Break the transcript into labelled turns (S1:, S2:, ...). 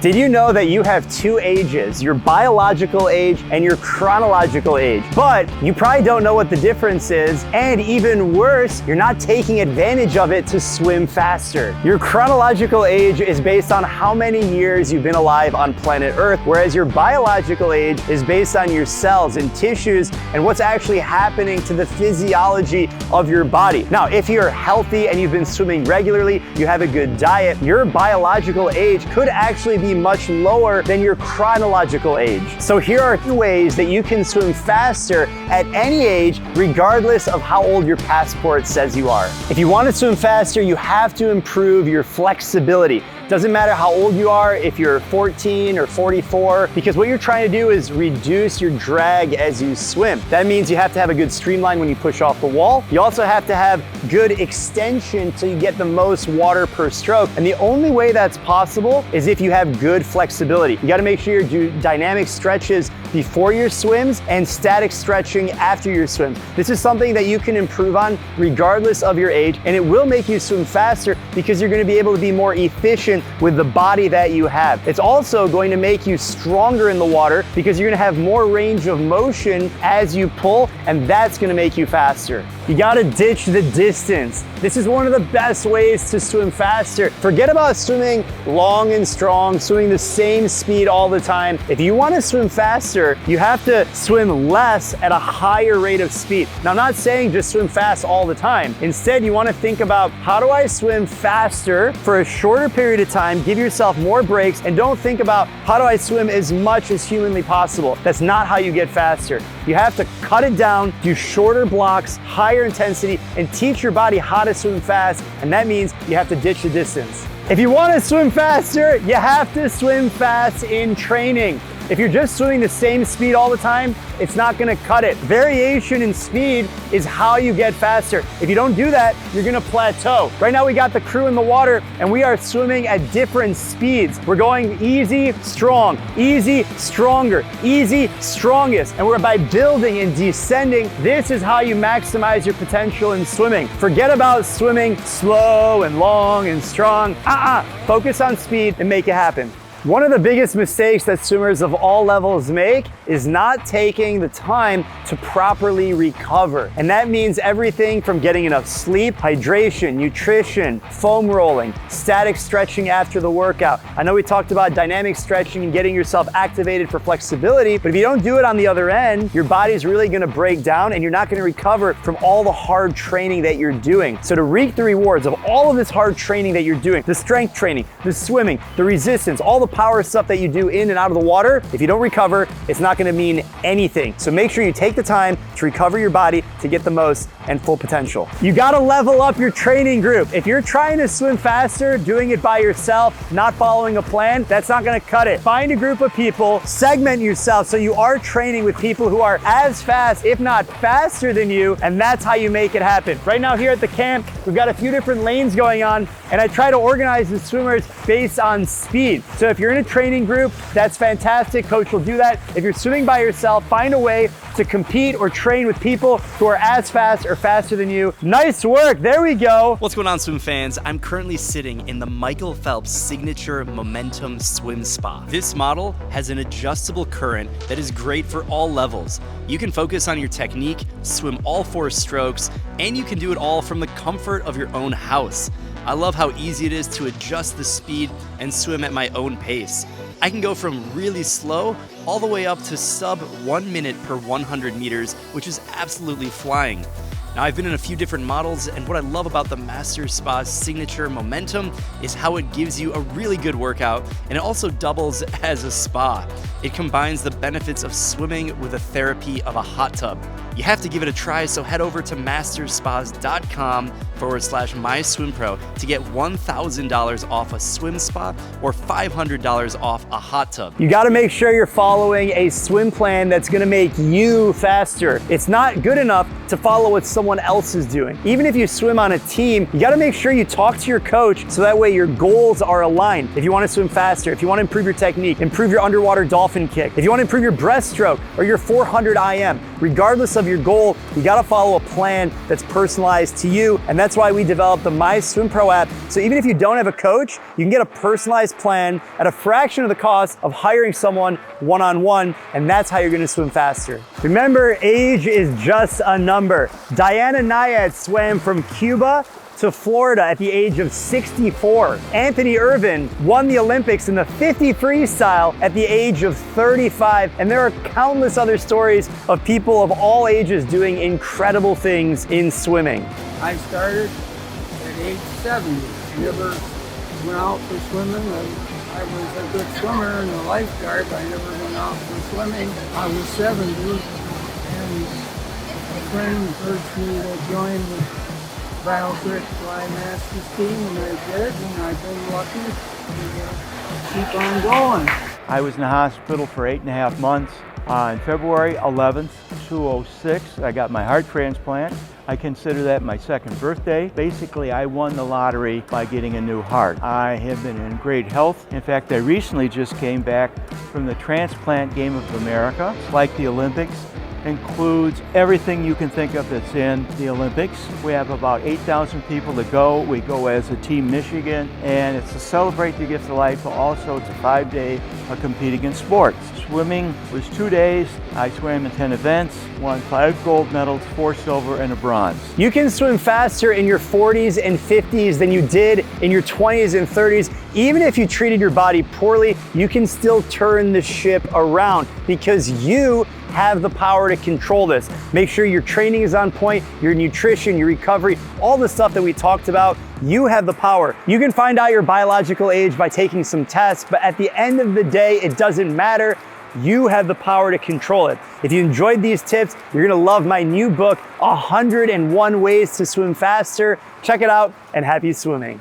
S1: Did you know that you have two ages, your biological age and your chronological age? But you probably don't know what the difference is, and even worse, you're not taking advantage of it to swim faster. Your chronological age is based on how many years you've been alive on planet Earth, whereas your biological age is based on your cells and tissues and what's actually happening to the physiology of your body. Now, if you're healthy and you've been swimming regularly, you have a good diet, your biological age could actually be much lower than your chronological age. So here are 2 ways that you can swim faster at any age, regardless of how old your passport says you are. If you want to swim faster, you have to improve your flexibility. Doesn't matter how old you are, if you're 14 or 44, because what you're trying to do is reduce your drag as you swim. That means you have to have a good streamline when you push off the wall. You also have to have good extension so you get the most water per stroke. And the only way that's possible is if you have good flexibility. You gotta make sure you do dynamic stretches before your swims and static stretching after your swims. This is something that you can improve on regardless of your age, and it will make you swim faster because you're gonna be able to be more efficient with the body that you have. It's also going to make you stronger in the water because you're gonna have more range of motion as you pull, and that's gonna make you faster. You gotta ditch the distance. This is one of the best ways to swim faster. Forget about swimming long and strong, swimming the same speed all the time. If you wanna swim faster, you have to swim less at a higher rate of speed. Now, I'm not saying just swim fast all the time. Instead, you wanna think about, how do I swim faster for a shorter period of time, give yourself more breaks, and don't think about, how do I swim as much as humanly possible? That's not how you get faster. You have to cut it down, do shorter blocks, higher intensity, and teach your body how to swim fast, and that means you have to ditch the distance. If you want to swim faster, you have to swim fast in training. If you're just swimming the same speed all the time, it's not gonna cut it. Variation in speed is how you get faster. If you don't do that, you're gonna plateau. Right now we got the crew in the water and we are swimming at different speeds. We're going easy, strong, easy, stronger, easy, strongest. And we're by building and descending. This is how you maximize your potential in swimming. Forget about swimming slow and long and strong. Focus on speed and make it happen. One of the biggest mistakes that swimmers of all levels make is not taking the time to properly recover. And that means everything from getting enough sleep, hydration, nutrition, foam rolling, static stretching after the workout. I know we talked about dynamic stretching and getting yourself activated for flexibility, but if you don't do it on the other end, your body's really gonna break down and you're not gonna recover from all the hard training that you're doing. So to reap the rewards of all of this hard training that you're doing, the strength training, the swimming, the resistance, all the power stuff that you do in and out of the water, if you don't recover, it's not gonna mean anything. So make sure you take the time to recover your body to get the most and full potential. You gotta level up your training group. If you're trying to swim faster, doing it by yourself, not following a plan, that's not gonna cut it. Find a group of people, segment yourself so you are training with people who are as fast, if not faster than you, and that's how you make it happen. Right now here at the camp, we've got a few different lanes going on, and I try to organize the swimmers based on speed. So if you're in a training group, that's fantastic. Coach will do that. If you're swimming by yourself, find a way to compete or train with people who are as fast or faster than you. Nice work, there we go.
S2: What's going on, swim fans? I'm currently sitting in the Michael Phelps Signature Momentum Swim Spa. This model has an adjustable current that is great for all levels. You can focus on your technique, swim all 4 strokes, and you can do it all from the comfort of your own house. I love how easy it is to adjust the speed and swim at my own pace. I can go from really slow all the way up to sub 1 minute per 100 meters, which is absolutely flying. Now, I've been in a few different models, and what I love about the Master Spa's Signature Momentum is how it gives you a really good workout, and it also doubles as a spa. It combines the benefits of swimming with the therapy of a hot tub. You have to give it a try, so head over to masterspas.com/MySwimPro to get $1,000 off a swim spa or $500 off a hot tub.
S1: You gotta make sure you're following a swim plan that's gonna make you faster. It's not good enough to follow what someone else is doing. Even if you swim on a team, you gotta make sure you talk to your coach so that way your goals are aligned. If you wanna swim faster, if you wanna improve your technique, improve your underwater dolphin kick, if you wanna improve your breaststroke or your 400 IM, regardless of your goal, you gotta follow a plan that's personalized to you. And that's why we developed the MySwimPro app. So even if you don't have a coach, you can get a personalized plan at a fraction of the cost of hiring someone one-on-one, and that's how you're gonna swim faster. Remember, age is just a number. Diana Nyad swam from Cuba to Florida at the age of 64. Anthony Irvin won the Olympics in the 50 freestyle at the age of 35. And there are countless other stories of people of all ages doing incredible things in swimming.
S3: I started at age 70. I never went out for swimming. I was a good swimmer and a lifeguard, but I never went out for swimming. I was 70, and a friend urged me to join the Battle Creek Fly Masters team, and I did, and I've been lucky to keep on going.
S4: I was in the hospital for 8.5 months. On February 11th, 2006, I got my heart transplant. I consider that my second birthday. Basically, I won the lottery by getting a new heart. I have been in great health. In fact, I recently just came back from the Transplant Game of America. It's like the Olympics. Includes everything you can think of that's in the Olympics. We have about 8,000 people to go. We go as a Team Michigan, and it's to celebrate the gift of life, but also it's a 5-day of competing in sports. Swimming was 2 days. I swam in 10 events, won 5 gold medals, 4 silver, and a bronze.
S1: You can swim faster in your 40s and 50s than you did in your 20s and 30s. Even if you treated your body poorly, you can still turn the ship around because you have the power to control this. Make sure your training is on point, your nutrition, your recovery, all the stuff that we talked about. You have the power. You can find out your biological age by taking some tests, but at the end of the day, it doesn't matter. You have the power to control it. If you enjoyed these tips, you're gonna love my new book, 101 Ways to Swim Faster. Check it out, and happy swimming.